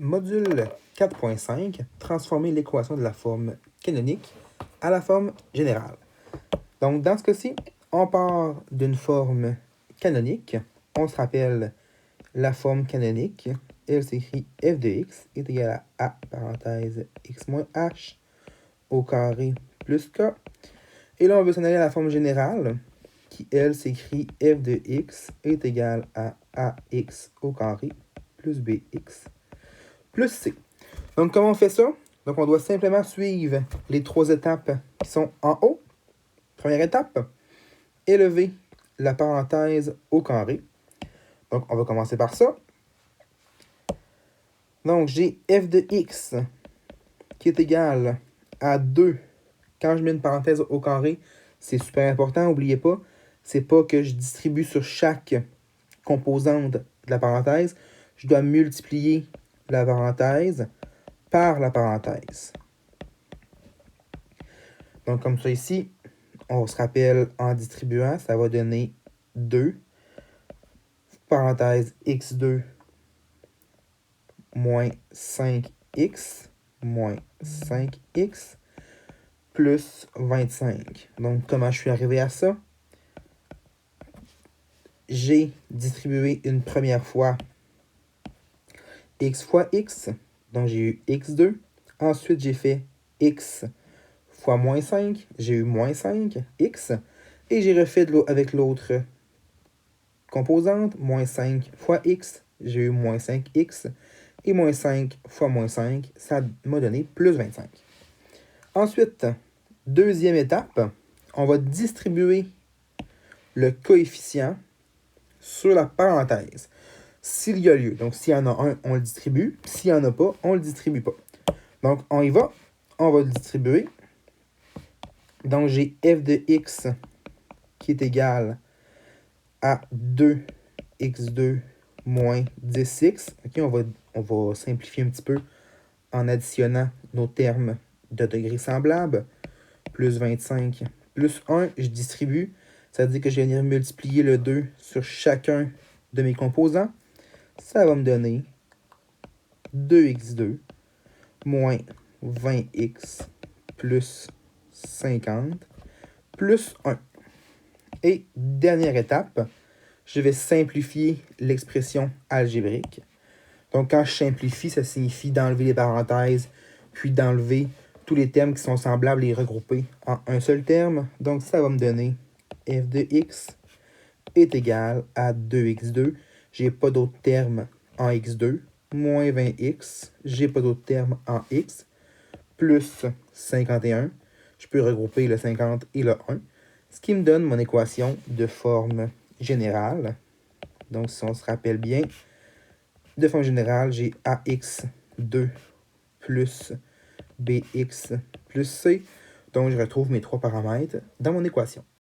Module 4.5, transformer l'équation de la forme canonique à la forme générale. Donc, dans ce cas-ci, on part d'une forme canonique. On se rappelle la forme canonique. Elle s'écrit f de x est égal à parenthèse x moins h au carré plus k. Et là, on veut s'en aller à la forme générale, qui, elle, s'écrit f de x est égal à ax au carré plus bx plus c. Donc, comment on fait ça? Donc, on doit simplement suivre les trois étapes qui sont en haut. Première étape, élever la parenthèse au carré. Donc, on va commencer par ça. Donc, j'ai f de x qui est égal à 2. Quand je mets une parenthèse au carré, c'est super important, n'oubliez pas. C'est pas que je distribue sur chaque composante de la parenthèse. Je dois multiplier la parenthèse par la parenthèse. Donc, comme ça ici, on se rappelle en distribuant, ça va donner 2. Parenthèse x2 moins 5x moins 5x plus 25. Donc, comment je suis arrivé à ça? J'ai distribué une première fois x fois x. Donc, j'ai eu x2. Ensuite, j'ai fait x fois moins 5. J'ai eu moins 5x. Et j'ai refait avec l'autre composante. Moins 5 fois x. J'ai eu moins 5x. Et moins 5 fois moins 5, ça m'a donné plus 25. Ensuite, deuxième étape, on va distribuer le coefficient sur la parenthèse. S'il y a lieu. Donc, s'il y en a un, on le distribue. S'il n'y en a pas, on ne le distribue pas. Donc, on y va. On va le distribuer. Donc, j'ai f de x qui est égal à 2x2 moins 10x. OK, on va simplifier un petit peu en additionnant nos termes de degrés semblables. Plus 25 plus 1, je distribue. Ça veut dire que je vais venir multiplier le 2 sur chacun de mes composants. Ça va me donner 2x2 moins 20x plus 50 plus 1. Et dernière étape, je vais simplifier l'expression algébrique. Donc, quand je simplifie, ça signifie d'enlever les parenthèses, puis d'enlever tous les termes qui sont semblables et les regrouper en un seul terme. Donc, ça va me donner f de x est égal à 2x2. Je n'ai pas d'autres termes en x2. Moins 20x. Je n'ai pas d'autres termes en x. Plus 51. Je peux regrouper le 50 et le 1. Ce qui me donne mon équation de forme générale. Donc, si on se rappelle bien, de forme générale, j'ai ax2 plus bx plus c. Donc, je retrouve mes trois paramètres dans mon équation.